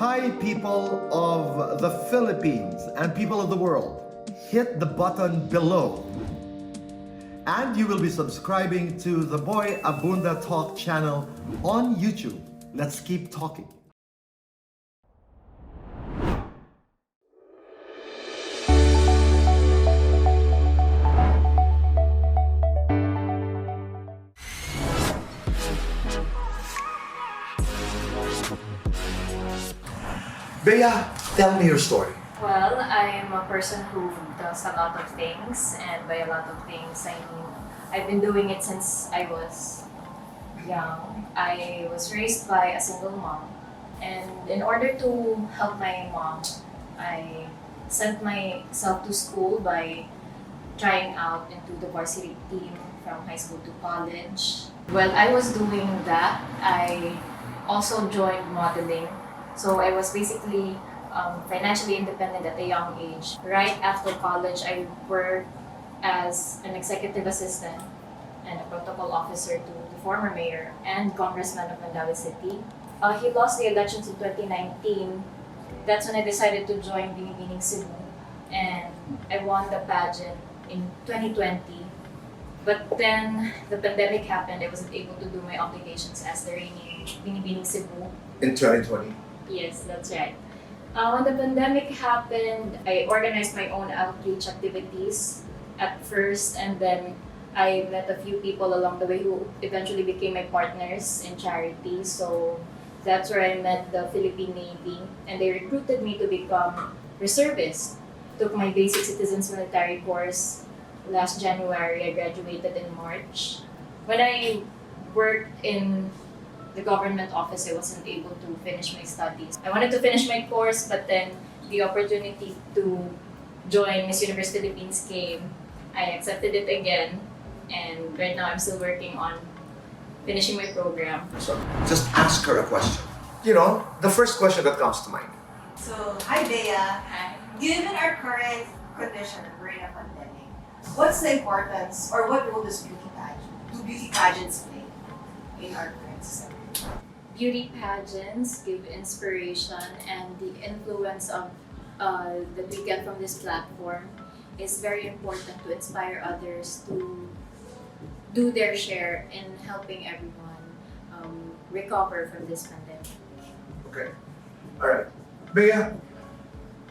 Hi, people of the Philippines and people of the world. Hit the button below. And you will be subscribing to the Boy Abunda Talk channel on YouTube. Let's keep talking. Bea, tell me your story. Well, I'm a person who does a lot of things, and by a lot of things, I mean I've been doing it since I was young. I was raised by a single mom, and in order to help my mom, I sent myself to school by trying out into the varsity team from high school to college. While I was doing that, I also joined modeling. So I was basically financially independent at a young age. Right after college, I worked as an executive assistant and a protocol officer to the former mayor and congressman of Mandaue City. He lost the elections in 2019. That's when I decided to join Binibining Cebu, and I won the pageant in 2020. But then the pandemic happened. I wasn't able to do my obligations as the reigning Binibining Cebu. In 2020? Yes, that's right. When the pandemic happened, I organized my own outreach activities at first, and then I met a few people along the way who eventually became my partners in charity. So that's where I met the Philippine Navy, and they recruited me to become reservist. Took my basic citizens military course last January. I graduated in March. When I worked in the government office, I wasn't able to finish my studies. I wanted to finish my course, but then the opportunity to join Miss Universe Philippines came. I accepted it again, and right now I'm still working on finishing my program. So just ask her a question. You know, the first question that comes to mind. So, hi Bea. Hi. Given our current condition, we're in a pandemic, what's the importance or what role do beauty pageants play in our current society? Beauty pageants give inspiration, and the influence of that we get from this platform is very important to inspire others to do their share in helping everyone recover from this pandemic. Okay. All right. Bea,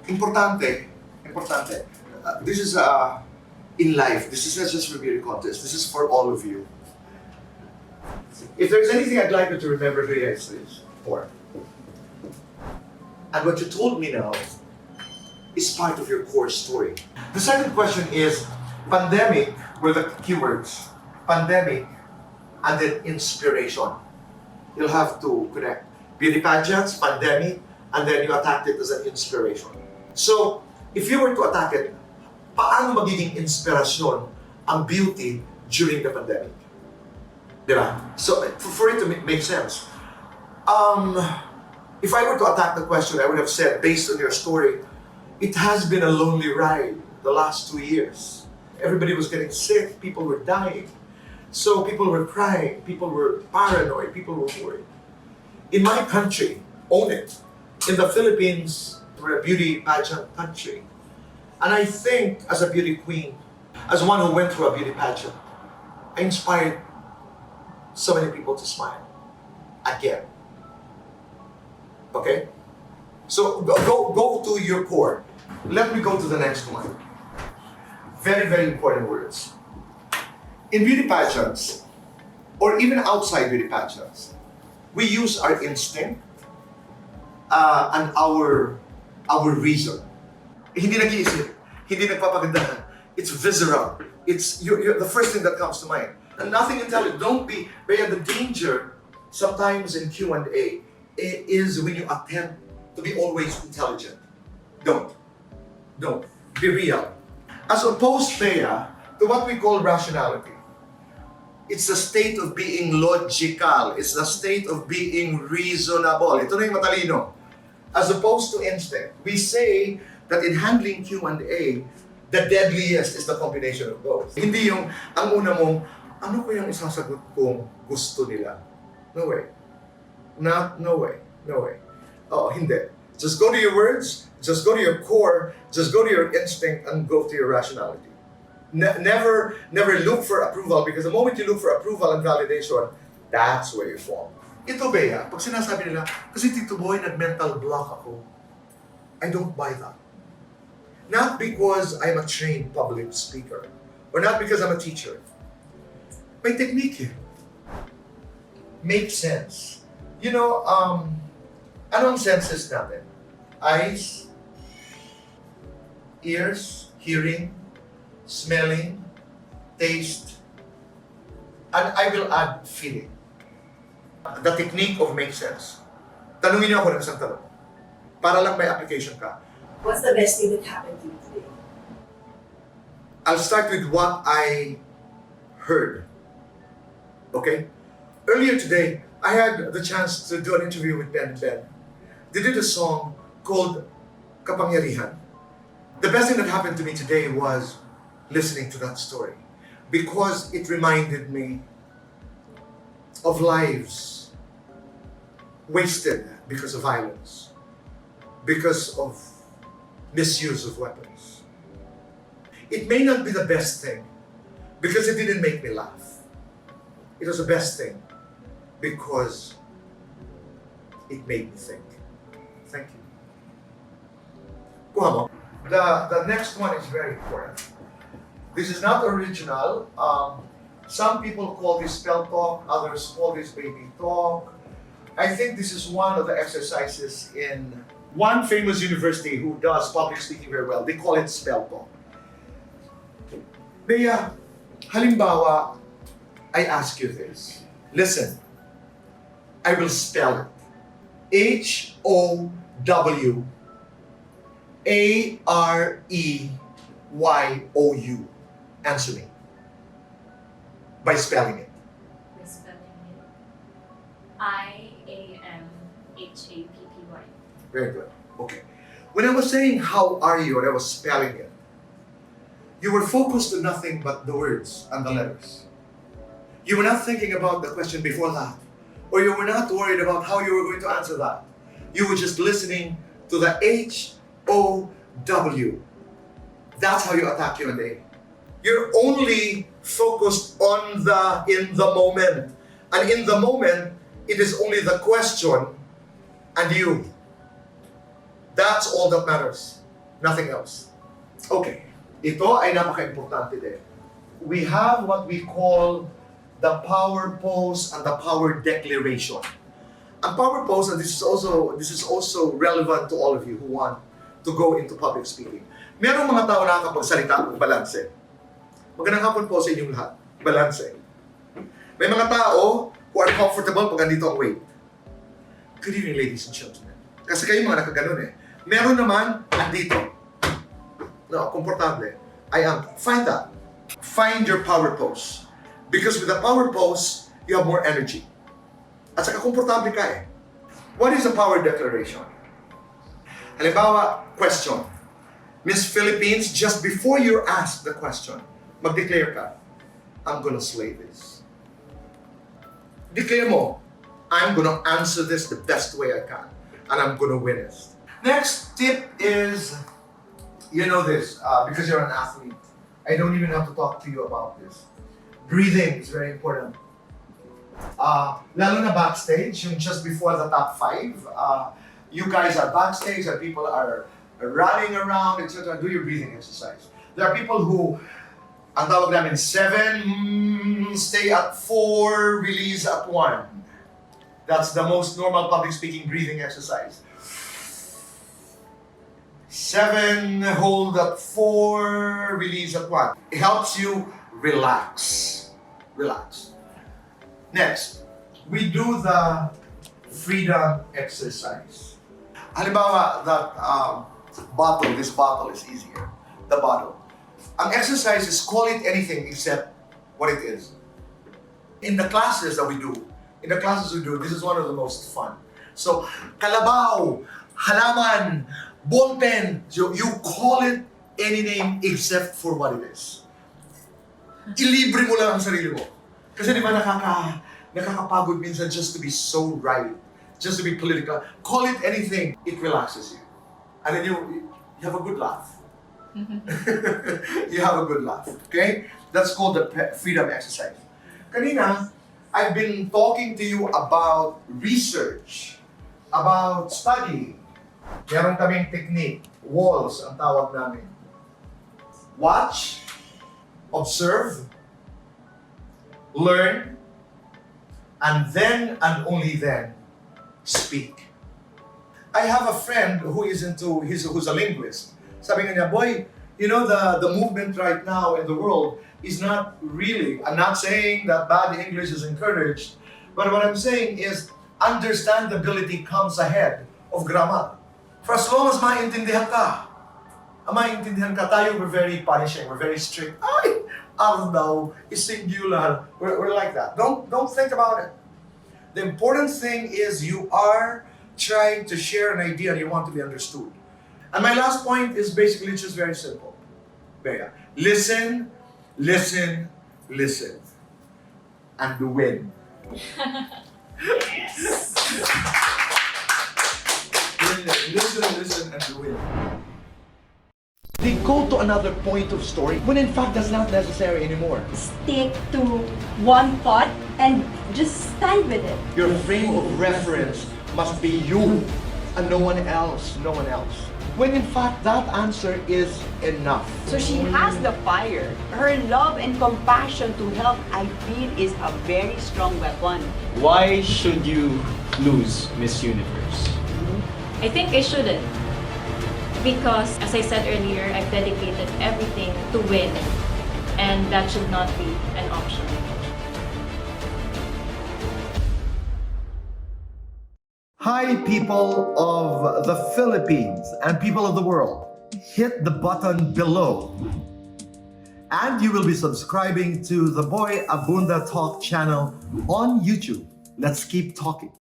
importante. This is in life. This is not just for beauty contest. This is for all of you. If there's anything I'd like you to remember, Bea, is this. Four. And what you told me now is part of your core story. The second question is, pandemic were the keywords. Pandemic and then inspiration. You'll have to connect beauty pageants, pandemic, and then you attacked it as an inspiration. So, if you were to attack it, paano magiging inspirasyon ang beauty during the pandemic? Diba? So, for it to make sense, if I were to attack the question, I would have said, based on your story, it has been a lonely ride the last 2 years. Everybody was getting sick, people were dying. So people were crying, people were paranoid, people were worried. In my country, own it. In the Philippines, we're a beauty pageant country. And I think as a beauty queen, as one who went through a beauty pageant, I inspired so many people to smile. Again. Okay? So go to your core. Let me go to the next one. Very, very important words. In beauty pageants, or even outside beauty pageants, we use our instinct and our reason. Hindi nag-iisip, hindi nagpapagandahan. It's visceral. It's you're the first thing that comes to mind. And nothing intelligent. Don't be. Bea, the danger sometimes in Q&A is when you attempt to be always intelligent. Don't. Be real. As opposed, Bea, to what we call rationality. It's the state of being logical. It's the state of being reasonable. Ito na yung matalino. As opposed to instinct. We say that in handling Q&A, the deadliest is the combination of those. Hindi yung, ang una mong, ano ko yung isasagot kung gusto nila? No way. No way. Oh, hindi. Just go to your words, just go to your core, just go to your instinct, and go to your rationality. Never look for approval, because the moment you look for approval and validation, that's where you fall. Ito, Bea, pag sinasabi nila, kasi Tito Boy, nag-mental block ako, I don't buy that. Not because I'm a trained public speaker, or not because I'm a teacher. May technique eh. Make sense. You know, anong senses natin? Eyes, ears, hearing, smelling, taste, and I will add feeling. The technique of make sense. Tanungin niyo ako ng isang tanong. Para lang may application ka. What's the best thing that happened to you today? I'll start with what I heard. Okay? Earlier today, I had the chance to do an interview with Ben. They did a song called Kapangyarihan. The best thing that happened to me today was listening to that story, because it reminded me of lives wasted because of violence, because of misuse of weapons. It may not be the best thing because it didn't make me laugh. It was the best thing because it made me think. Thank you. Kuha mo. The next one is very important. This is not original. Some people call this spell talk, others call this baby talk. I think this is one of the exercises in one famous university who does public speaking very well. They call it spell talk. Bea, halimbawa, I ask you this. Listen, I will spell it. HowareyoU. Answer me. By spelling it. By spelling it. IAMHAPPY. Very good. Okay. When I was saying how are you and I was spelling it, you were focused on nothing but the words and the letters. You were not thinking about the question before that, or you were not worried about how you were going to answer that. You were just listening to the HOW. That's how you attack Q&A. You're only focused on the in the moment. And in the moment, it is only the question and you. That's all that matters. Nothing else. Okay. Ito ay napaka-importante din. We have what we call the power pose and the power declaration. Ang power pose, and this is also relevant to all of you who want to go into public speaking. Merong mga tao na nakakapagsalita ng balanse. Magandang hapon po sa inyong lahat. Balanse. May mga tao who are comfortable pag ganito ang weight. Good evening, ladies and gentlemen. Kasi kayo mga nakaganon eh. Meron naman andito. No, komportable. Find that. Find your power pose. Because with the power pose, you have more energy. At saka komportable ka eh. What is a power declaration? Halimbawa, question. Miss Philippines, just before you're asked the question, mag-declare ka, I'm gonna slay this. Declare mo, I'm gonna answer this the best way I can, and I'm gonna win it. Next tip is, you know this, because you're an athlete, I don't even have to talk to you about this. Breathing is very important. Lalo na backstage, yung just before the top 5, you guys are backstage and people are running around, etc. Do your breathing exercise. There are people who, ang tawag namin, 7, stay at 4, release at 1. That's the most normal public speaking breathing exercise. 7, hold at 4, release at 1. It helps you relax. Relax. Next, we do the freedom exercise. Halimbawa, that this bottle is easier. The bottle. Ang exercise is call it anything except what it is. In the classes we do, this is one of the most fun. So, kalabaw, halaman, ballpen, you call it any name except for what it is. Ilibre mo lang ang sarili mo. Kasi di ba nakakapagod minsan just to be so right, just to be political. Call it anything. It relaxes you. And then you have a good laugh. You have a good laugh. Okay? That's called the freedom exercise. Kanina, I've been talking to you about research, about studying. Meron kaming technique, walls ang tawag namin. Watch, observe, learn, and then and only then speak. I have a friend who is who's a linguist. Sabi nga niya, boy, you know the movement right now in the world is not really, I'm not saying that bad English is encouraged, but what I'm saying is understandability comes ahead of grammar. For as long as maintindihan ka, tayo, we're very punishing, we're very strict. Ay, daw is singular. We're like that. Don't think about it. The important thing is you are trying to share an idea and you want to be understood. And my last point is basically just very simple. Bea, listen, listen, listen. And win. Listen, and win. They go to another point of story when in fact that's not necessary anymore. Stick to one thought and just stand with it. Your frame of reference must be you and no one else, When in fact that answer is enough. So she has the fire. Her love and compassion to help, I feel, is a very strong weapon. Why should you lose Miss Universe? I think I shouldn't. Because, as I said earlier, I've dedicated everything to win. And that should not be an option. Hi, people of the Philippines and people of the world. Hit the button below. And you will be subscribing to the Boy Abunda Talk channel on YouTube. Let's keep talking.